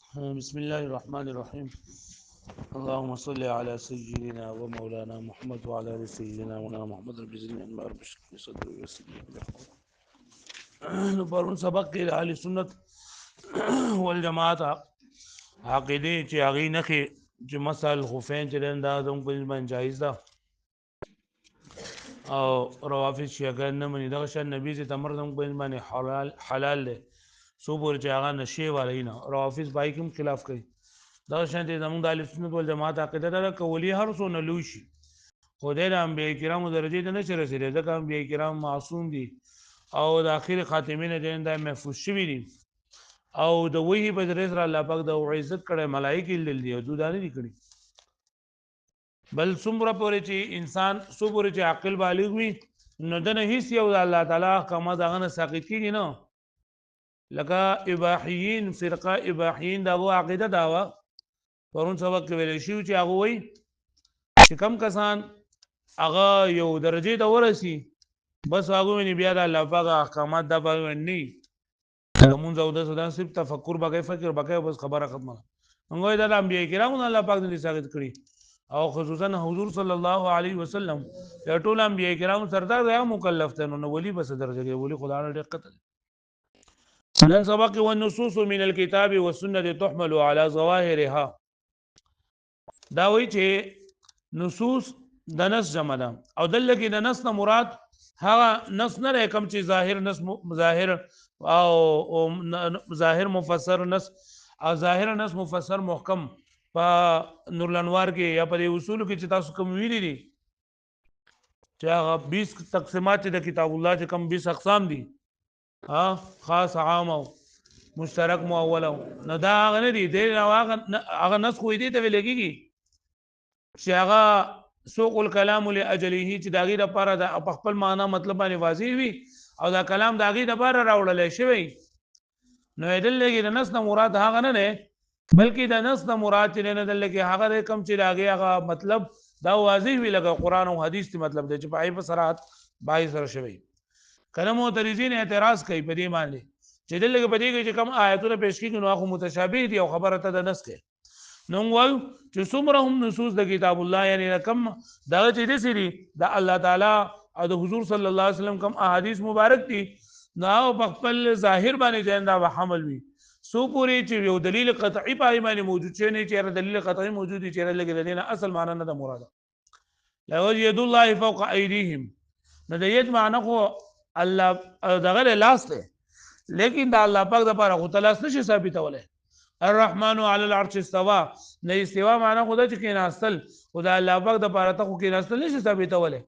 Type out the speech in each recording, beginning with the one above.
بسم الله الرحمن الرحيم. اللهم صل على سيدنا ومولانا محمد وعلى ال سيدنا مولانا محمد رب زدنا علما رب اشرح لي صدري ويسر لي امري. پرون سبق کې اهل سنت والجماعت عقیده چې هغه نه کې چې مسل خفین چې دا زموږ په ځمن جایز ده او روافض شیعاګان نه مني دغه شان نبی چې تمر زموږ په ځمن حلال له سو پور چې هغه نشي والی نه روافض بای کوم خلاف کوي دا شان دي زموږ د اهل سنت والجماعت عقیده ده کولی هر څو نه لوي شي خدای د انبیاء کرامو درجه ته نه رسیدي ځکه انبیاء کرام معصوم دي او د اخر خاتمه نه د محفوظ شوی دي او د وحی په ذریعہ سره الله پاک د عزت کړه ملائکه لیدل دي او دوی نه دي کړی بل څومره پورې چې انسان سو پورې چې عقل بالغ وي نو د نه هیڅ یو د الله تعالی احکامات هغه نه ساقط کیږي نه لکه اباحیین فرقه اباحیین دا وو عقیده داوا پرون سبق کې ویل شو چې هغه وایي چې کم کسان هغه یو درجه ته ورسی بس هغه نه بیا د الله پاک احکامات د باندې نه کومون زو د سودا صرف تفکر بګای فکر بګای بس خبره ختمه موږ د انبیاء کرامو الله پاک دې ثابت کړی او خصوصا حضور صلی الله علیه وسلم د ټول انبیاء کرامو سردار دی مکلف ته نو ولی بس درجه کې ولی خدای نه قتل نن سبق والنصوص من الكتاب والسنه تحمل على ظواهرها دا وی چې نصوص د نص جمع ده او دلته کې د نص نه مراد هغه نص نه کوم چې ظاهر نص ظاهر او ظاهر مفسر نص او ظاهر نص مفسر محکم په نور الانوار کې یا په اصول کې چې تاسو کوم ویلي دي چې هغه 20 تقسیمات د کتاب الله چې کوم 20 اقسام دي ها خاص عام او مشترک مؤول نو دا هغه نه دي هغه نص خو دې ته ویلېږي چې هغه سوق الكلام لاجله چې داغي د لپاره د خپل معنا مطلب باندې واضح وي او دا کلام داغي د لپاره راوړل شوی نو دلته د نص نه مراد هغه نه نه بلکې د نص نه مراد نه دلته کې هغه کم چې داغي هغه مطلب دا واضح وي لکه قران او حديث ته مطلب دی چې په ای په سرات بای سره شوی کله معترضین اعتراض کوي په دې باندې چې دلته په دې کې چې کوم آیاتونه پیش کیږي نو هغه متشابه دي او خبره ته د نص کې نو وایو چې څومره هم نصوص د کتاب الله یعنی کم دا چې دې سری د الله تعالی او د حضور صلی الله علیه وسلم کوم احادیث مبارک دي نو په خپل ظاهر باندې جندا و حمل وي سو پوری چې یو دلیل قطعی پای باندې موجود شي نه چې دلیل قطعی موجود دي چې لګي دینه اصل معنی نه د مراده لا ید الله فوق ایدیهم نه د ید معنی خو الله دغه لاس ته لیکن دا الله پاک د لپاره خو تلاس نشي ثابتوله الرحمن على العرش استوى نه استوا معنی خدای چې کیناستل خدای الله پاک د لپاره ته خو کیناستل نشي ثابتوله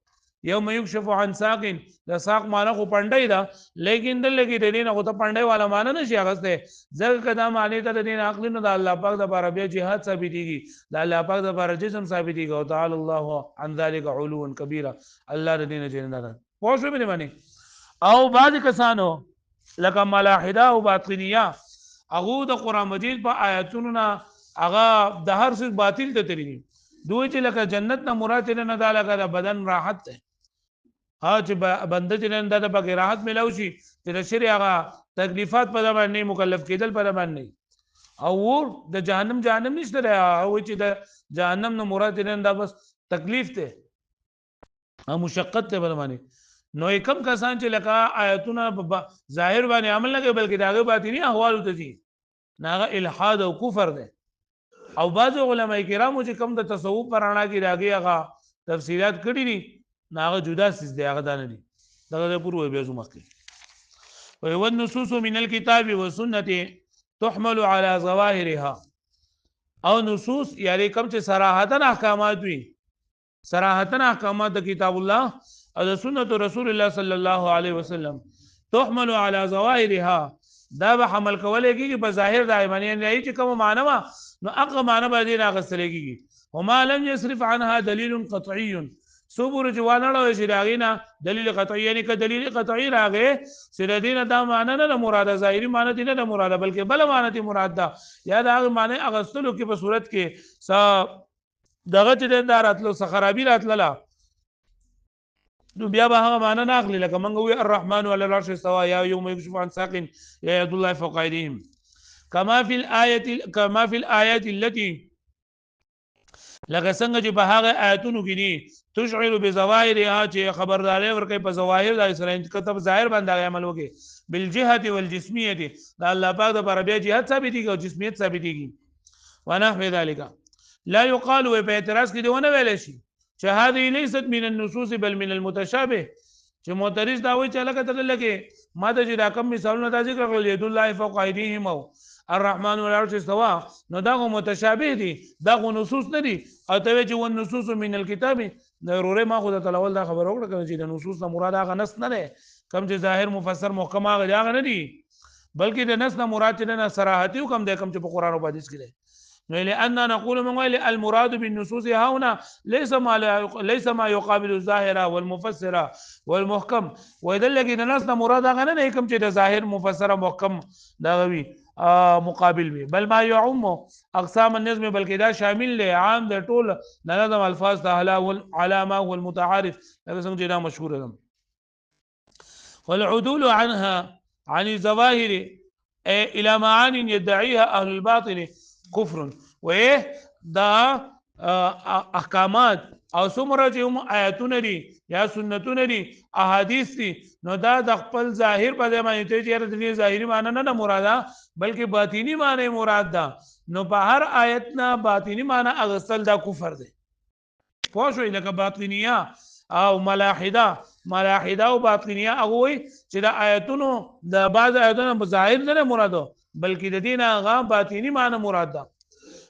یوم یکشف عن ساق د ساق معنی خو پندای دا لیکن د لګی د دین خو ته پندای والا معنی نشي اغسته ځکه کدا معنی ته د دین عقل نه د الله پاک د لپاره بیا jihad ثابتيږي د الله پاک د لپاره جسم ثابتيږي او تعالی الله عن ذلك علوا كبيرا الله د دین جننه پوه شو به باندې او بعض کسانو لکه ملاحده او باطنیه هغه د قران مجید په آیاتونو نه هغه د هر څه باطل ته تری دوی چې لکه جنت نه مراد نه دا لکه د بدن راحت ده ها چې بنده چې نن د پکې راحت ملو شي چې شری هغه تکلیفات په باندې مکلف کېدل په باندې او د جهنم نشته او چې د جهنم نه مراد نه دا بس تکلیف ته او مشقت ته باندې نو کم کسان چې لکه آیاتونه ظاهر باندې عمل نه کوي بلکې داغه باطنی احوال ته دي ناغه الحاد او کفر ده او بعض علماء کرامو چې کم د تصوف پرانا کې راغي هغه تفصيلات کړی دي ناغه جدا سیس دی هغه دانه دي دغه پوره به زو مخکې او النصوص من الكتاب والسنه تحمل على ظواهرها او نصوص یعنی کم چې صراحتن احکامات وي صراحتن احکامات د کتاب الله او د سنت رسول الله صلی الله علیه وسلم تحمل على ظواهرها دا به حمل کولای کیږي په ظاهر د ایمانی نه چې کوم معنی نو هغه معنی باندې راغستل کیږي وما لم يصرف عنها دلیل قطعی صبر جوانه له شراغینا دلیل قطعی یعنی ک دلیل قطعی راغې سردین دا معنی نه مراد ظاهری معنی نه مراد بلکې بل معنی مراد ده یا دا معنی اغستلو کې په صورت کې دغه چې د راتلو خرابی راتلله نو بیا به هغه معنی نه اخلي لکه موږ وی الرحمن على العرش استوى یا یوم یکشف عن ساق یا ید الله فوق ایدیهم كما في الآيات التي لکه څنګه چې په هغه آیاتونو کې دي تشعر بظواهرها چې خبرداري ورکوي په ظواهر د اسرائیل کتاب ظاهر باندې عمل وکي بالجهه والجسميه د الله پاک د پر بیا جهت ثابتيږي او جسمیت ثابتيږي ونحو ذلك لا يقال په اعتراض کې دیونه ویل شي چې هذه ليست من النصوص بل من المتشابه چې معترض دا وایي چې لکه تل لکه ما ته چې دا کوم مثالونه دا ذکر کړل ید الله فوق ايديهم او الرحمن والعرش استوى نو دا متشابه دي دا نصوص نه دي او ته چې والنصوص من الكتاب ضروري ما خو د تلول دا خبر وکړه چې د نصوص نه مراد هغه نص نه ده کوم چې ظاهر مفسر محکم هغه نه دي بلکې د نص نه مراد نه صراحتي کوم ده کوم چې په قران او حديث کې ده لأن نقول من غير المراد بالنصوص هنا ليس ما يقابل الظاهر والمفسر والمحكم واذا لقي الناس مراد غنه نه کوم چې د ظاهر مفسر محکم دا غوي مقابل وي بل ما يعم اقسام النظم بلکې دا شامل له عام د ټول نظم الفاظ د علامه والمتعارف دا څنګه دا مشهور ده والعدول عنها عن الظواهر الى معان يدعيها اهل الباطل کفر و دا احکامات او څومره چې آیاتونه دي یا سنتونه دي احادیث دي نو دا د خپل ظاهر په ځای باندې چې د ظاهري معنی نه مراده بلکې باطینی معنی مراد ده نو په هر آیت نه باطینی معنی اغسل دا کفر دی پوه شئ لکه باطنیه او ملاحده او باطنیه هغه وایي چې د آیتونو د بعض آیتونو ظاهر نه مراده بلکې د دین هغه باطینی معنی مراد ده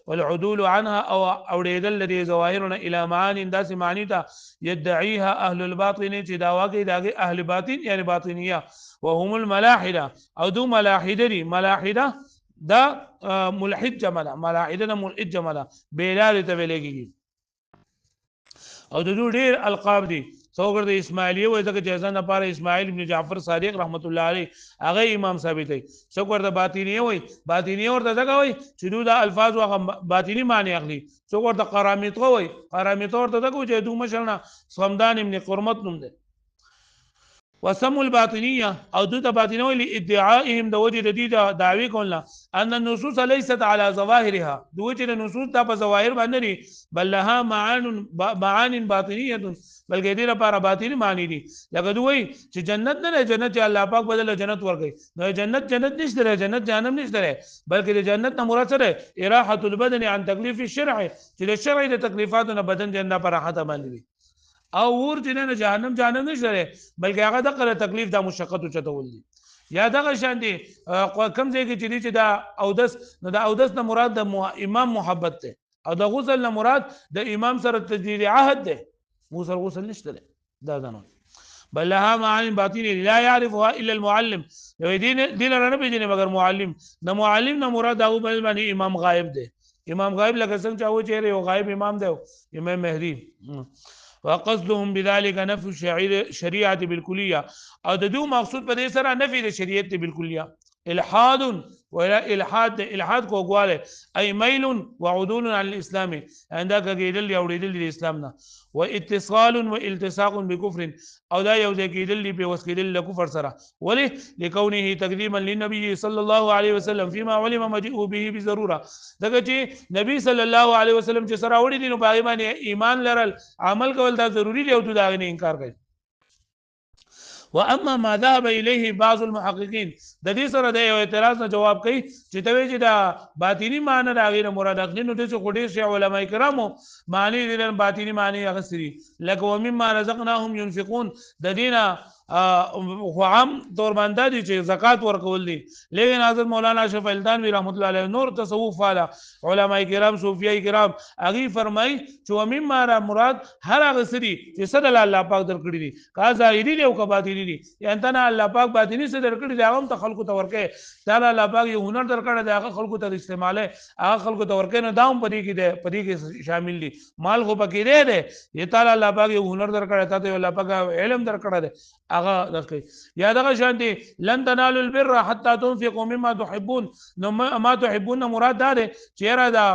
والعدول عنها او اوریدل الذي ظواهرنا الى معان داس معنی ته يدعيها اهل الباطن چې دا واقعي د اهل باطن یعنی باطنیه وهم الملاحده او دو ملاحده دي ملاحده دا ملحد جمله ملاحده ملحد جمله بیلال ته ویلېږي او د دوی ډېر القاب دي څوګر د اسماعیلی وای ځکه چې ځان لپاره اسماعیل ابن جعفر صادق رحمت الله علیه هغه امام ثابت دی څوګر د باطینی وای باطینی ورته ځکه وای چې دوی د الفاظ او باطینی معنی اخلي څوګر د قرامیت وای قرامیت ورته ځکه چې دوی مشرنا صمدان ابن قرمت نوم دی وسموا الباطنيه او دو باطنيه لادعائهم د وجه د دې دعوی کوله ان النصوص ليست على ظواهرها دو چې النصوص د په ظواهر باندې بل لها معان باطنيه بلکې دې لپاره باطنی معنی دي لکه دوی چې جنت نه جنت چې الله پاک بدل جنت ورکړي نو جنت نشته جنت جهنم نشته بلکې د جنت نه مراد سره اراحه البدن عن تکلیف الشرع چې د شرع د تکلیفاتو نه بدن جنت پر راحت باندې او ور چې نه جهنم نشته بلکې هغه د تکلیف د مشقت چتول دي یا دغه شان دي کم ځای کې چې دا اودس نو د اودس نه مراد د امام محبت ته او د غسل نه مراد د امام سره تجدید عهد ده غسل نشته دا ځنه بل لها معاني باطنيه لا يعرفها الا المعلم یو دین نه پیژني مگر معلم د معلم نه مراد هغه باندې امام غائب ده امام غائب لکه څنګه چې هو چیرې یو غائب امام ده امام مهدی وقصدهم بذلك نفي شريعه بالكليه او د دو مقصود په دې سره نفي د شریعت بالکلیه الحاد ولا الحاد کو غواله اي ميل وعدول عن الاسلام عندك کېدل یا وړېدل د اسلام نه واتصال والتصاق بكفر او دا یو کېدل په وسکېدل له کفر سره ولی لكونه تقديما للنبي صلى الله عليه وسلم فيما علم مجيء به بضروره دغه چې نبی صلی الله علیه وسلم چې سره وړي دي نو باغ باندې ایمان لرل عمل کول دا ضروری دی او دا نه انکار کوي واما ما ذهب اليه بعض المحققين د دې سره د یو اعتراض نه جواب کوي چې ته چې دا باطینی معنی دا غیر مراد اخلي نو د څه کوډي شی علماء کرامو معنی دې باطینی معنی اغسري لکه ومما رزقناهم ينفقون د دینه خو عام طور باندې دي چې زکات ورکول دي لیکن حضرت مولانا اشرف الدانوی رحمت الله علیه نور تصوف والا علماء کرام صوفیای کرام هغه فرمای چې ومما مراد هر هغه سری چې صد الله پاک درکړي دي کا ظاهری دي او کا باطینی دي یعنی ته الله پاک باطینی څخه درکړي دي هغه ته خلکو ته ورکه تعالی الله پاک یو هنر درکړي دي هغه خلکو ته استعماله هغه خلکو ته ورکه نه داوم پدې کې شامل دي مال خو پکې دی یی تعالی الله پاک یو هنر درکړي ته الله پاک علم درکړي دي هغه دغه یا دغه شان دي لن تنالوا البر حتى تنفقوا مما تحبون نو ما تحبون مراد ده چې را دا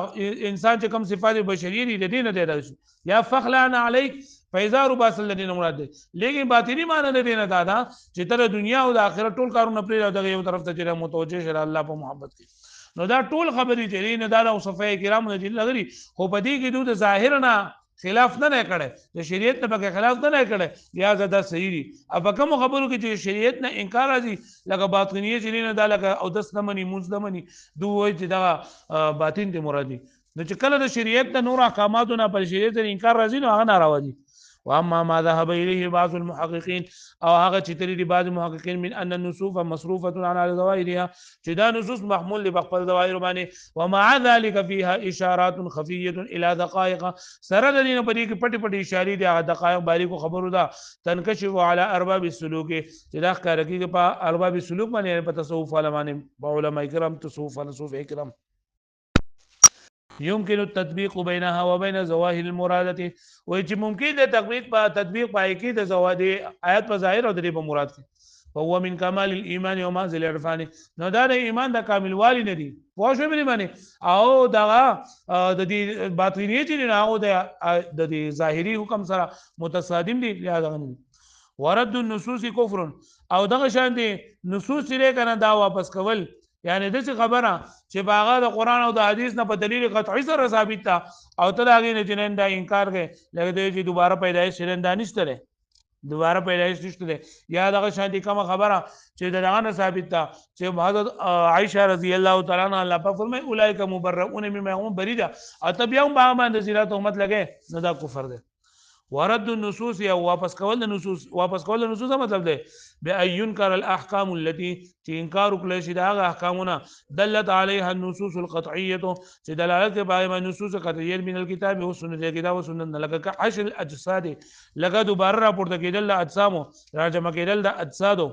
انسان چې کوم صفات بشري دي د دین نه دی یا فخلان عليك فاذا رباس الذين مراد دي لیکن باطنی معنی نه دینه دا چې تر دنیا او د آخرت ټول کارونه پرې دغه یو طرف ته چې متوجه شه الله په محبت کې نو دا ټول خبرې چې نه دا صفای کرام نه لګري خو په دې کې دوی د ظاهر نه خلاف نه کړي د شریعت نه په خلاف نه کړي یا زدا صحیح دي اب کوم خبرو کې چې شریعت نه انکار راځي لکه باطنیه چې نه دا لکه او دس نه مني موږ نه مني دوی وایي چې دا باطن ته مرادي نو چې کله د شریعت د نور احکاماتو نه پر شریعت انکار راځي نو هغه ناروا دي واما ما ذهب اليه بعض المحققين او هغه چې تللی بعض محققین من ان النصوص مصروفه على ظواهرها چې دا نصوص محمول لبخل ظواهر باندې ومع ذلك فيها اشارات خفيه الى دقائق سره د دین په دې کې پټي پټي اشارې دي هغه دقائق باریکو خبرو ده تنکشف على ارباب السلوک چې دا ښکار کوي په ارباب السلوک باندې په تصوف علماء کرام تصوف فلسفه کرام يمكن التطبيق بينها وبين ظواهر المرادة ويجي ممكن التطبيق باي کې د زواد آیات په ظاهر او د په مراد کې فهو من كمال الايمان ومنزل العرفان نو دا د ایمان د کامل والی نه دي پوه شو مې معنی او دا د دې باطنی چې نه او د دې ظاهري حکم سره متصادم دي لہذا ورد النصوص كفر او دغه شان دي نصوص لري کنه دا واپس کول یعنی د څه خبره چې باغه د قران او د حدیث نه په دلیل قطعی سره ثابت تا او ته دا غي نه جنن دا انکار کوي لکه دوی چې دوباره پیدایش شرن دانشته ده دوباره پیدایش نشته ده یا دغه شانتي کوم خبره چې دغه نه ثابت تا چې حضرت عائشه رضی الله تعالی عنها الله په فرمای اولایک مبرؤون مما هم بریدا او ته بیا هم باندې زیرا تهمت لګي نه دا کفر ده ورد النصوص یا واپس کول النصوص مطلب ده بأن ينكر الاحكام التي انكار کله شي دا احکامونه دلت عليها النصوص القطعيه چې دلالت کوي په نصوص قطعيه من الكتاب والسنه كتاب والسنه لکه حشر الاجساد لکه دوباره راپورته کېدل د اجسامو راجمع کېدل د اجسادو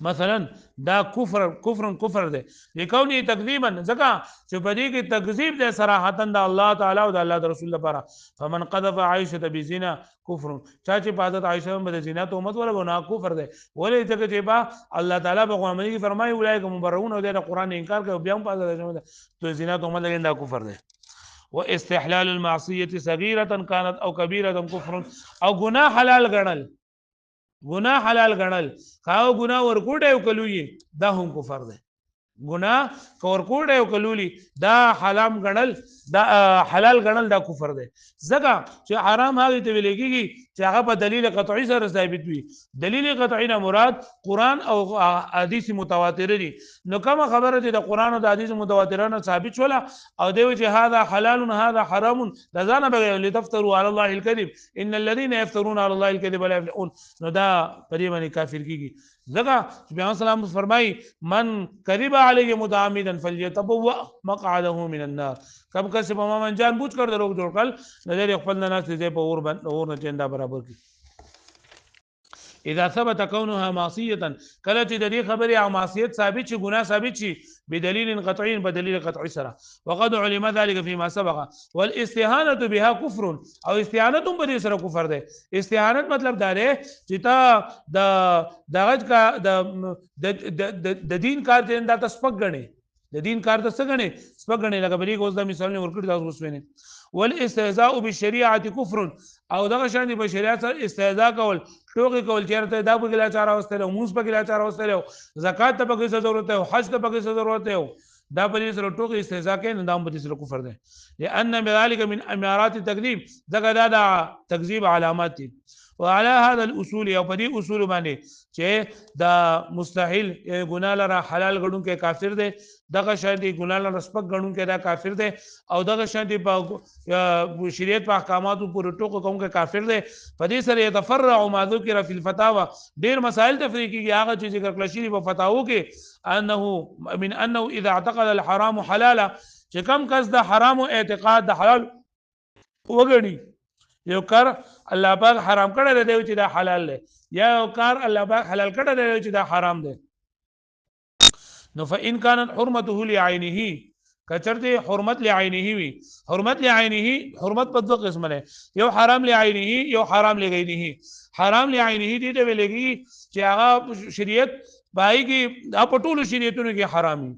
مثلا دا کفر ده لکونی تکذیبا ځکه چې په دې کې تکذیب ده صراحتا د الله تعالی او د الله رسول لپاره فمن قذف عائشه بزنا کفر چا چې په حضرت عائشه باندې زنا تهمت ولا ګناه کفر ده ولې ځکه چې با الله تعالی په قرآن کې فرمایي اولئک مبرؤون او د قرآن انکار کوي بیا هم په حضرت تو زنا تهمت لګین دا کفر ده واستحلال المعصيه صغيره كانت او كبيره کفر او ګناه حلال ګڼل ګناه حلال ګڼل خاو ګناه ورکوټه یو کلوې دا هم کفر ده ګناه ورکوټه یو کلولي دا حرام ګڼل دا حلال ګڼل دا کفر ده ځکه چې حرام هغه ته ویل کېږي چې هغه په دلیل قطعي سره ثابت وي دلیل قطعي نه مراد قران او حدیث متواتر دي نو کوم خبره ده د قران او د حدیث متواترانه ثابت شوله او دوی چې هذا حلال هذا حرام دا ځان به لتفتروا على الله الكذب ان الذين يفترون على الله الكذب لا يفلحون نو دا پرې باندې کافر کیږي ځکه پیغمبر سلام فرمای من کذب علیه متعمدا فليتبوأ مقعده من النار کب کس په من جان بوج کر دروغ جوړ کړ نظر خپل نه ناس دې په اور نه چنده برابر کی اذا ثبت كونها معصيه کله چې د دې خبرې او معصیت ثابت شي ګناه ثابت شي بدلیل قطعي بدلیل قطعي سره وقد علم ذلك فيما سبق والاستهانه بها كفر او استهانت هم به سره کفر ده استهانت مطلب دا دی چې تا دغه کا د دین کار ته دا تسپک غني د دین کار ته څه غني سپک غني لکه بلی کوز د مثال نه ورکړی دا اوس ویني والاستهزاء بالشريعه كفر او دغه شان دی په شریعت سره استهزاء کول ټوکی کول چیرته دا په ګلا چاره واستلو موږ په ګلا چاره واستلو زکات ته په څه ضرورت او حج ته په څه ضرورت او دا په سره ټوکی استهزاء کوي نه دا په سره کفر ده لان بذلك من امارات التكذيب دغه دا تکذیب علامات دي وعلى هذا الاصول او په دې اصول باندې چې دا مستحیل ګناه لره حلال غړون کې کافر دی دغه شان دی ګناه لره سپک غړون کې دا کافر دی او دغه شان دی په شریعت په احکاماتو پورې ټوکو کوم کې کافر دی په دې سره يتفرع ما ذکر فی الفتاوى ډیر مسائل تفریقی کې هغه چې ذکر کړل شوی په فتاوو کې انه اذا اعتقد الحرام حلالا چې کم کس د حرام اعتقاد د حلال وګڼي یو کار الله پاک حرام کړی دی چې دا حلال دی یا یو کار الله پاک حلال کړی دی چې دا حرام دی نو فإن كانت حرمته لعينه کچرته حرمت لعينه وي حرمت لعينه حرمت په دوه قسم نه یو حرام لعينه یو حرام لغیره حرام لعينه دې ته ویلېږي چې هغه شریعت پای کې په ټولو شریعتونو کې حرامي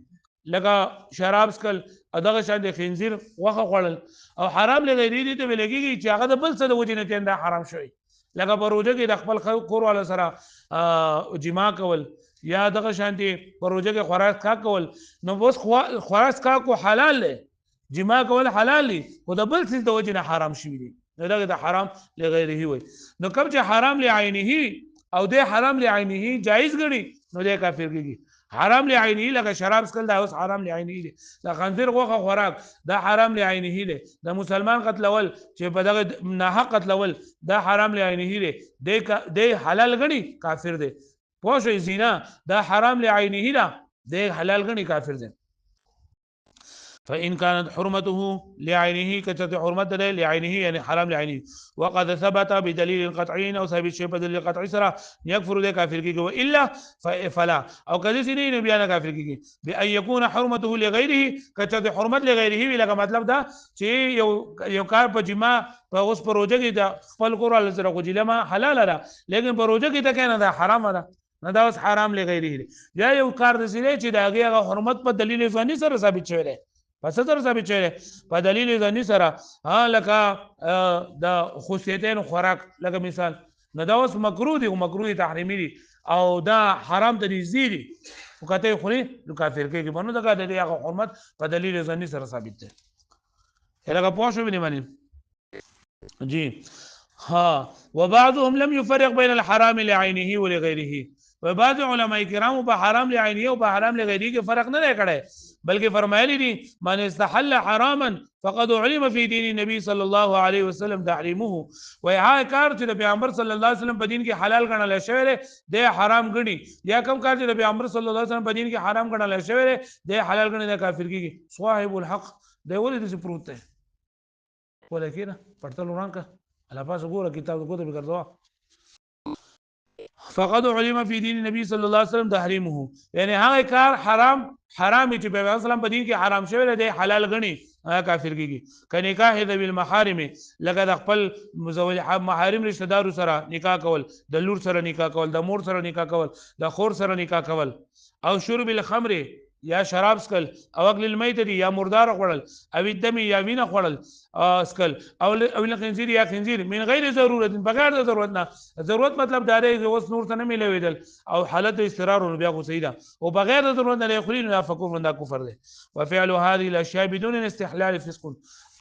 لکه شراب سکل ادغه شان د خنزیر وخه خوړل او حرام لغیری دي ته ولګي چې هغه د بل څه د وجې نه تنده حرام شوی لکه په روزه کې د خپل کور والا سره جما کول یا دغه شانتي په روژه کې خوراک کا کول نو اوس خوراک کا کو حلال دی جما کول حلال دي خو د بل څه د وجې نه حرام شوي دي نو دغه د حرام لغیره وي نو کوم چې حرام لعینه او د حرام لعینه جایز ګڼي نو د کافر کېږي حرام لعینه لکه شراب سکل دا اوس حرام لعینه دي د خنزیر غوښه خوراک دا حرام لعینه دي د مسلمان قتلول چې په دغه ناحق قتلول دا حرام لعینه دي د حلال ګڼي کافر دي پوه شئ زنا دا حرام لعینه ده د حلال ګڼي کافر دي فإن كانت حرمته لعينه كتت حرمت له لعينه يعني حرام لعينه وقد ثبت بدليل قطعي او ثابت شيء بدليل قطعي سرا يكفر ذلك كافر كيږي والا فلا او کله چې نه بیان کافر کیږي بأن يكون حرمته لغيره كتت حرمت لغيره لکه مطلب دا چې یو کار په جما په اوس پروژه کې د خپل کور سره غوجلما حلال ده لیکن پروژه کې ته کنه دا حرام ده نه دا اوس حرام لغیره یا یو کار د سینې چې دا هغه حرمت په دلیل ځاني سره ثابت شوی دی پس تر ثابت شوی په دلیل ځاني سره لکه د خصيتين خوراک لکه مثال نه دا اوس مکروه دي او مکروه تحریمی دي او دا حرام ته نږدې دي او کته خوري نو کافر کېږي بنو دا د هغه حرمت په دلیل ځاني سره ثابت ده لکه پوه شو بنی باندې جی ها وبعضهم لم يفرق بين الحرام لعينه ولغيره وبعض علماء کرام په حرام لعينه او په حرام لغيره کې فرق نه کړي بلکې فرمایلی دي من استحل حراما فقد علم في دين النبي صلى الله عليه وسلم تحريمه وای هغه کار چې د پیغمبر صلی الله علیه وسلم په دین کې حلال ګڼل شوی دی د حرام ګڼي یا کوم کار چې د پیغمبر صلی الله علیه وسلم په دین کې حرام ګڼل شوی دی د حلال ګڼي د کافر کېږي صاحب الحق دی ولې د پروت دی ولکه پړتل ورانکا الله پاس وګوره کتاب کو ته وګرځوا فقد علم في دين النبي صلى الله عليه وسلم تحريمه یعنی هغه کار حرام چې پیغمبر اسلام په دین کې حرام شوی دی حلال غني کافر کیږي ک نکاح د بالمحارم لکه د خپل مزوج محارم رشتہ دار سره نکاح کول د لور سره نکاح کول د مور سره نکاح کول د خور سره نکاح کول او شرب الخمر یا شراب سکل او اکل المیت یا مردار خوړل او الدم یا وینه خوړل سکل او الخنزیر یا خنزیر من غیر ضرورت بغیر د ضرورت نه ضرورت مطلب دا دی چې اوس نور ته نه ملویدل او حالت استقرار بیا خو صحیح ده او بغیر د ضرورت نه خوري نه فکر دا کفر دی وفعل هذه الاشياء بدون استحلال فسق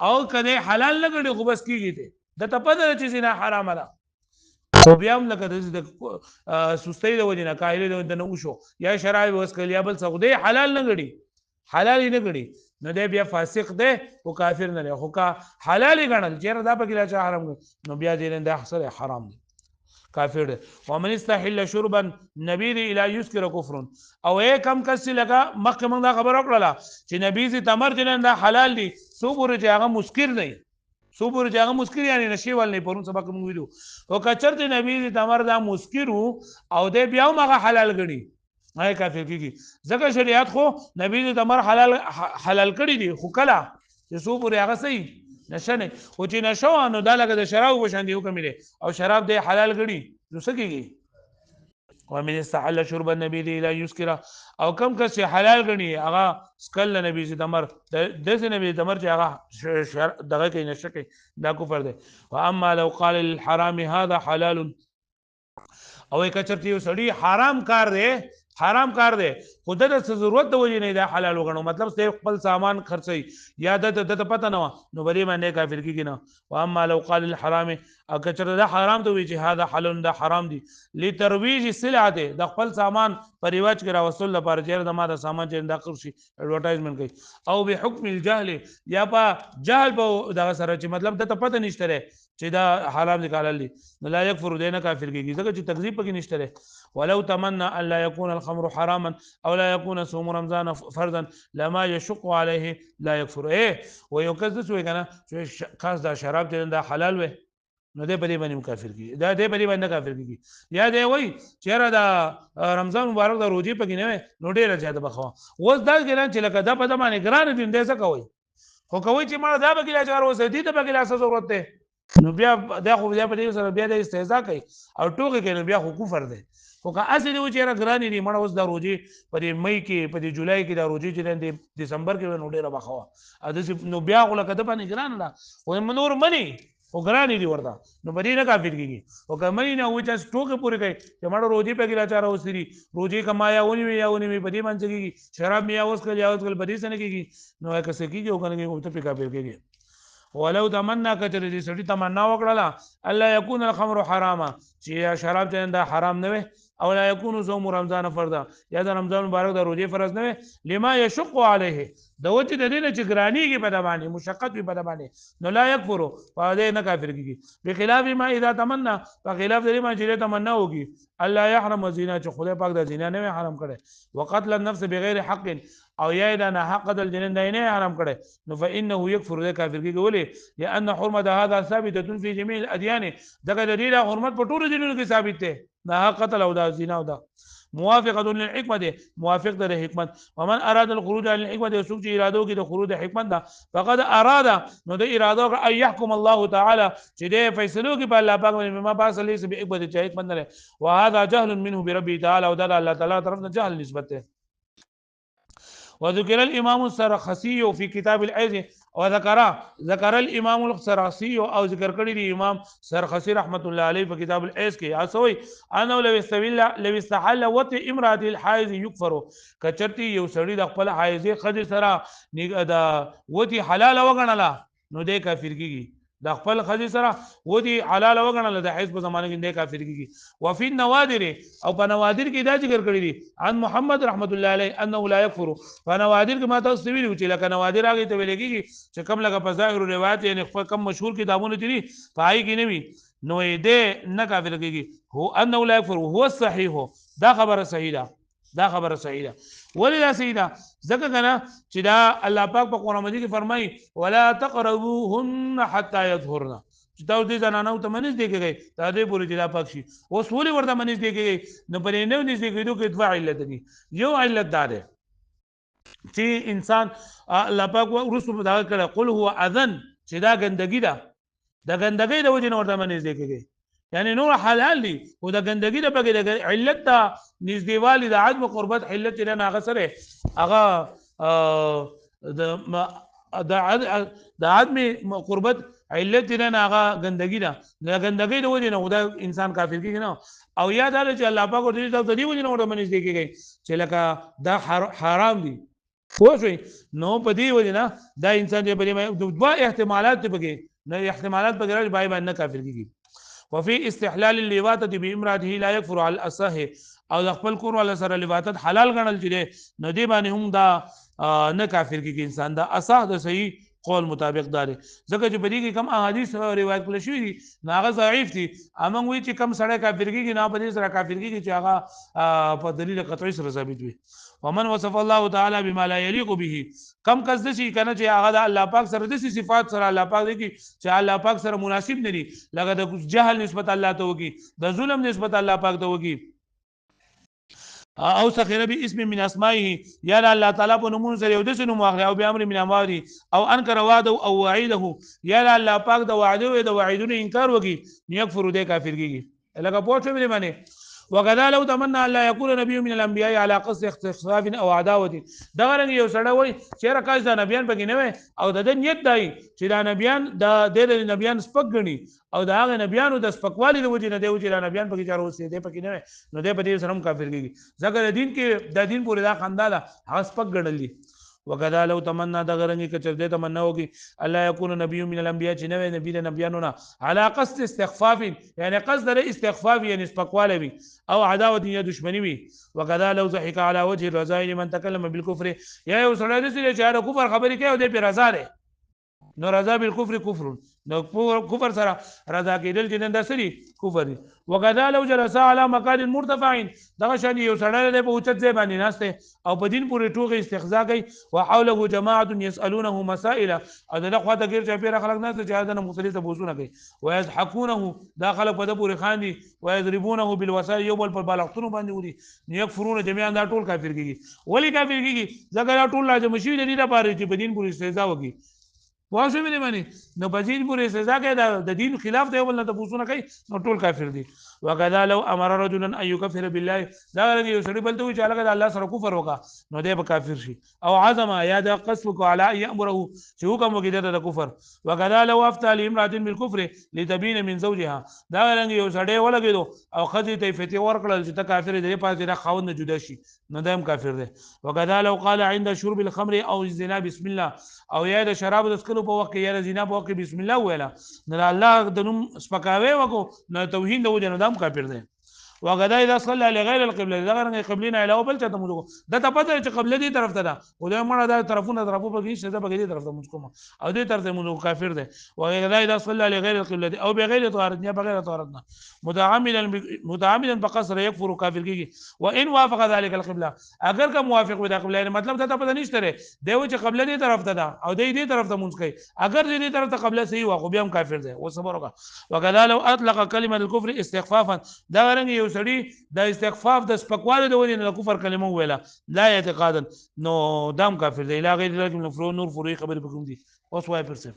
او کله حلال نه غړي خو بس کیږي ته د تپدل چې زنا حرام ده خو بیا هم لکه د سستۍ د وجې نه کاهلي د نه وشو یا شراب وسکل یا بل څه دی حلال نه غړي حلال نه غړي نو دی بیا فاسق دی او کافر نه دی خو کا حلال غړل چیرې دا پکې لا حرام نو بیا دې نه حاصل حرام دی کافر دی ومن استحل شربا نبيذ الى يسكر كفر او کم کس لگا مخکې موږ دا خبر وکړه چې نبيذ تمر جنن دا حلال دی سو پورې چې هغه مسکر نه صبر جاغه مسکر یعنی نشي ول نه پرون سبق موږ ویلو او کچرته نبی تمر دا مسکر او د بیا مغه حلال غړي هاي کافر کیږي ځکه شریعت خو نبی تمر حلال کړی دي خو کلا چې صبر هغه صحیح نشه نه او چې نشو نو دا لګه د شراب وشان دی حکم دی او شراب د حلال غړي نو سکیږي ومن استحل شرب النبي الى يسكر او کم کس حلال غني هغه سکل نبی سي تمر د نبی تمر چې هغه دغه کې نشه کې دا کفر دی واما لو قال للحرام هذا حلال او کچرتی سړی حرام کار دی خود د ضرورت د وجې نه دا حلال وګڼو مطلب سه خپل سامان خرڅي یا د پته نه نو بری باندې کافر کیږي نه واما لو قال الحرام او کچره دا حرام ته وی چې هذا حلال دا حرام دی لترویج السلعه د خپل سامان پر رواج کې راوصل لپاره چې د ما د سامان چې داخل شي اډورټایزمنت کوي او به حکم الجهل یا په جهل په دغه سره چې مطلب د پته نشته چې دا حرام دي حلال دي نو لا يكفر دینه کافر کیږي ځکه چې تکذیب پکې نشته ولو تمنى ان لا يكون الخمر حراما او لا يكون صوم رمضان فرضا لما يشق عليه لا يكفر ويكذب سوى کنه چې خاص دا شراب ته دا حلال وي نو دې په دې باندې کافر کیږي دا دې په دې باندې کافر کیږي یا دې وای چیرې دا رمضان مبارک دا روزي پکې نه نو ډېر زیاته بخوا اوس دا ګران چې لکه دا په دمانه ګران دي دې څه کوي خو کوي چې ما دا بګی لا چار وسه دي ته بګی لا څه ضرورت ده نو بیا دا خو بیا په دې سره بیا د استهزاء کوي او ټوکې کوي نو بیا خو کفر ده خو که اصلي و چې را ګرانی دي مړه اوس دا روزي په دې مئی کې په دې جولای کې دا روزي چې د دسمبر کې نو ډېره بخوا ا دې نو بیا غو لکه د باندې ګران ده خو منور منی او ګرانې دي ورته نو په دې نه کافر کېږي او که منې نه وایي چې ټوکې پورې کوي چې مړه روجې پکې راچاره اوسري روجې کما یا ونیوي یا ونیوي په دې باندې څه کېږي شراب مې یا وڅښل یا وڅښل په دې څه نه کېږي نو که څه کېږي او که نه کېږي ورته پرې کافر کېږي ولو تمنا کچره دې سړي تمنا وکړله الله يكون الخمر حراما چې شراب ته دا حرام نه وي او لا يكون صوم رمضان فرضا یا د رمضان مبارک د روزې فرض نه وي لما يشق عليه د وجه د دې نه چې ګرانیږي په د باندې مشقت وي په د باندې نو لا يكفر فهذا نه کافر کیږي بخلاف ما اذا تمنا فخلاف دې ما چې تمنا وږي الله يحرم الزنا چې خدای پاک د زنا نه حرام کړي وقتل النفس بغیر حق او یا دا نه حق د جنین نه حرام کړي نو فانه يكفر ذ کافر کیږي ولې لان حرمه هذا ثابته في جميع الاديان دغه د دې حرمت په ټولو دینونو کې ثابت ده دا قتل او دا زنا او دا موافقه للحکمه ده موافق ده حکمت ومن اراد الخروج عن الحکمه ده سوق چې اراده کې د خروج حکمت ده فقد اراد نو د اراده ان يحكم الله تعالی چې د فیصلو کې په الله پاک باندې ما پاس لې به حکمت چې حکمت نه وهذا جهل منه بربه تعالی او دا الله تعالی طرف نه جهل نسبت ده وذكر الامام السرخسي في كتاب العز وذكر الامام السرخسي او ذکر کړی دی امام سرخسی رحمت الله علیه په کتاب العز کې اسوي انه لو استحل وت امراه الحائض يكفر کچرتی یو سړی د خپل حایضه خدي سره دا وتی حلال وګڼله نو د کافر کیږي د خپل خدي سره ودی حلال وګڼل د حیض په زمانه کې د کافر کیږي وفي النوادر او په نوادر کې دا ذکر کړی دي عن محمد رحمت الله علیه انه لا يكفر فنوادر کې ما تاسو ویلو چې لکه نوادر هغه ته ویل کېږي چې کم لکه په ظاهر روایت یعنی خپل کم مشهور کتابونه دي پای کې نه وي نو دې نه کافر کېږي هو انه لا يكفر هو الصحيح دا خبره صحیح ده دا خبره صحیح ده ولی دا صحیح ده ځکه کنه چې دا الله پاک په قرآن مجید کې فرمایي ولا تقربوهن حتى يطهرن چې تاسو دې زنانو ته منځ دی کېږي دا دې پوری چې دا پاک شي اوس ولې ورته منځ دی کېږي نو پرې نه نږدې کېدو کې دوه علت دي یو علت دا ده چې انسان الله پاک ورسو دا کړه قل هو اذن چې دا ګندګي ده د ګندګي د وجه نه ورته منځ دی کېږي یعنی نور حلال دي او د ګندګي د بګي د علت دا نږدېوالي د عدم قربت علت نه هغه سره هغه د عدم قربت علت نه هغه ګندګي ده د ګندګي د وجه نه دا انسان کافر کیږي نه او یاد لري چې الله پاک ورته د دې وجه نه ورته منځ دی کېږي چې لکه دا حرام دي خو شوي نو په دې وجه نه دا انسان دې په دوه احتمالات بګي نه احتمالات بګرای بای باندې کافر کیږي وفي استحلال اللواطه بامراته لا يكفر على الاصح او د خپل کور ولا سره لواطت حلال غنل چې نو دی باندې هم دا نه کافر کیږي انسان دا اصح د صحیح قول مطابق دار ځکه چې په دې کې کم احادیث روایت کړل شوی دي ناغه ضعیف دي امنګ وی چې کم سړی کافر کیږي نه په دې سره کافر کیږي چې هغه په دلیل قطعی سره ثابت وي ومن وصف الله تعالی بما لا يليق به کم کس د شي کنه چې هغه د الله پاک سره د صفات سره الله پاک دي چې الله پاک سره مناسب نه دي لکه د جهل نسبت الله ته وږي د ظلم نسبت الله پاک ته وږي او سخر به اسم من اسمائه یا الله تعالی په نومونو سره یو د سنو ماخله او به امر من امر او انکر وعده او وعیده یا الله پاک د وعده او د وعیدونو انکار وږي یکفر د کافر کیږي لکه پوښتنه مې باندې وکذا لو تمنى ان لا يكون نبي من الانبياء على قصد اختصاف او عداوه دغه رنګ یو سړی وای چې راکاش د نبیان پکې نه وي او د نیت دی چې د نبیان د نبیان سپک غني او د هغه نبیانو د سپکوالي د وجې نه دی چې د نبیان پکې چارو سي دی پکې نه وي نو دی په دې سره هم کافر کیږي ځکه د دین کې د دین پورې دا خندا ده هغه سپک غنل دي وکذا لو تمنى دغه رنګ کچر دې تمنا وکي الله يكون نبي من الانبياء چې نوې نبی د نبیانو نه على قصد استخفاف یعنی قصد استخفاف یعنی سپکواله وي او عداوت یا دشمنی وي وکذا لو ضحك على وجه الرذائل من تكلم بالكفر یا یو سړی دې چې هغه کفر خبرې کوي او دې په رضا ده نو رضا بالکفر کفر نو کفر سره رضا کېدل چې د سری کفر دي وکذا لو جلس على مقعد مرتفع دغه شان یو سړی په اوچت ځای باندې ناشته او په دین پورې ټوغه استخزاء کوي وحوله جماعه يسالونه مسائل او دغه خواته غیر چې پیره خلک نه چې دا مختلفه بوزونه کوي ويضحكونه داخله په د پورې خاندي ويضربونه بالوسائل یو بل په بالغتونو باندې ودي يكفرون جميعا دا ټول کافر کیږي ولی کافر کیږي ځکه ټول لازم شي د دې لپاره چې په دین پورې استهزاء وکړي پوه شو مې باندې نو په دې پورې سزا کوي د دین خلاف دی ول نه تاسو کوي نو ټول کافر دي وکذا لو امر رجلا ان يكفر بالله دا رنګ یو سړي بلته وي چې هغه د الله سره کفر وکا نو دی به کافر شي او عزم یا د قصد على ان يامره چې حکم وکړي د کفر وکذا لو افتى لامراه بالكفر لتبين من زوجها دا رنګ یو سړی ولګیدو او خدي ته فتوی ورکړل چې ته کافر دی پاتې دا خاوند نه جدا شي نو دیم کافر دی وکذا لو قال عند شرب الخمر او الزنا بسم الله او یا د شراب د سکلو په وخت کې یا د زنا په وخت کې بسم الله ویلا نه الله د نوم سپکاوي وکړو نه توهین د وجه نه دام کافر دی وغدا اذا صلى لغير القبله دا غره قبلین علاوه بل چاته موږ دا ته پته چې قبله دي طرف ته ده او دا مړه دا طرفونه په کې شته په دې طرف ته موږ کوم او دې طرف ته موږ کافر ده وغدا اذا صلى لغير القبله او بغیر طهارت یا بغیر طهارت متعمدا بقصر يكفر کافر کیږي وان وافق ذلك القبله اگر کا موافق وي دا قبله مطلب ته پته نشته دی چې قبله دې طرف ته ده او دې طرف ته موږ کوي اگر دې طرف ته قبله صحیح واخو بیا هم کافر ده او صبر وکړه وغدا لو اطلق كلمه الكفر استخفافا دا رنګ یو سړي د استخفاف د سپکواله د ولې نه کفر کلمه ویلا لا اعتقادا نو دام کافر دی لا غیر لکه نور فروي خبر بکوم دي اوس وای پر څه